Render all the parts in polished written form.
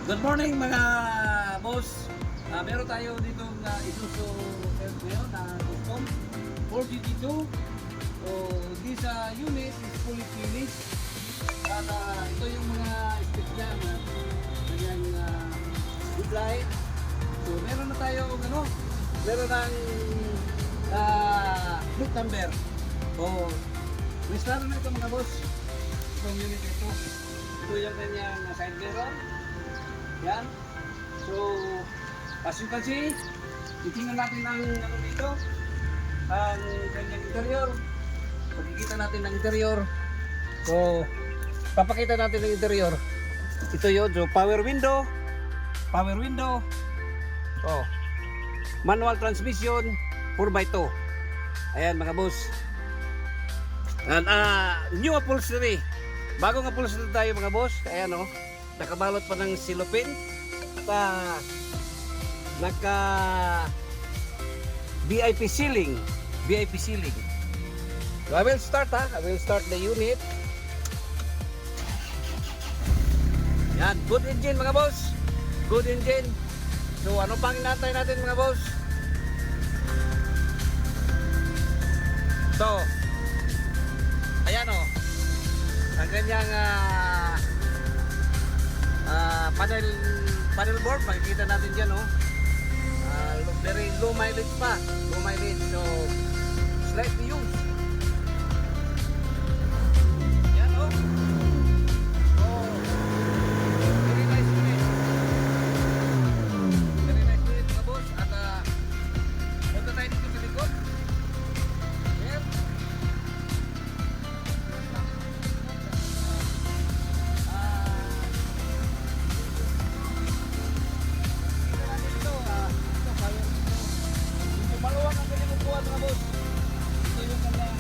Good morning mga boss. Meron tayo ditong Isuzu Elf ngayon na custom 4GT2. So this unit is fully finished. At ito yung mga specs niya na kanyang headlight. So meron na tayo meron ng plate number. So restart na ito mga boss. Itong unit ito. Ito yung kanyang side mirror. Yan. So, as you can see, titingnan natin ang dito, ang kanyang interior. Pagkikita natin ang interior. So, papakita natin ang interior. Ito yun. So, power window. Oh, manual transmission, 4x2. Ayan mga boss. And, new upholstery. Bagong upholstery tayo mga boss. Ayan o. Nakabalot pa ng silopin. Naka VIP ceiling. So I will start the unit. Yan, good engine mga boss. Good engine. So ano pang inantay natin mga boss? So ayan o. Ang kanyang panel board, makikita natin dyan very low mileage pa, so slightly used. Yan very nice unit mga boss. At punta tayo dito sa likod. Yan. Maluwag ang kanyang upuan mga boss. Ito yung kanyang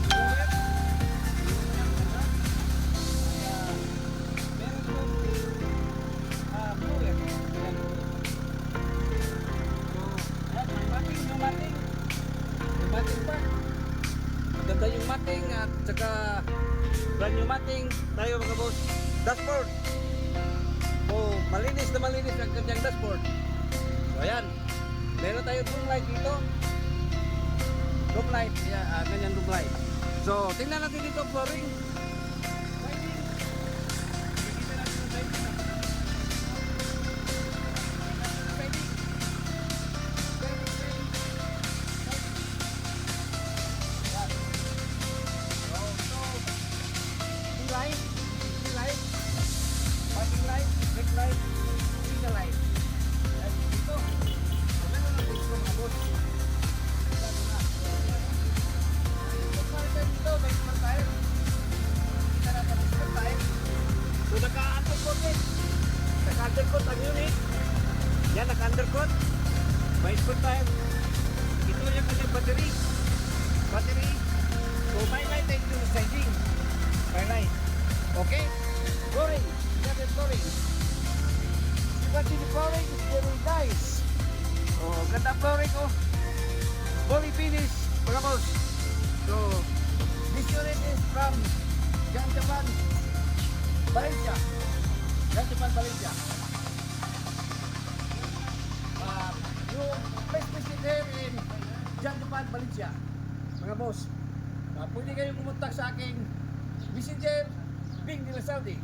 blower. Meron yung blower. So, may mating pa. Maganda yung mating at saka brand new mating tayo mga boss. Dashboard. So, malinis ang kanyang dashboard. So, ayan. Meron tayo room light dito. Room light. Yeah, ganyan room light. So, tingnan natin dito flooring. Siding. Kikita natin yung siding. Light. Parking light. Brake light. Signal light. Dito. So naka-undercoat ang unit. Yan, naka-undercoat. May sport time. Ito yung kanyang battery. So may light tayo yung siding. May light. Okay? Flooring. Flooring. You can see the flooring is very nice. Oh, ganda flooring fully finished mga boss. So this unit is from Japan, Valencia. Yung place visit here in Japan, Valencia mga boss. Pwede kayong kumontak sa aking messenger, Bing de la Saudi.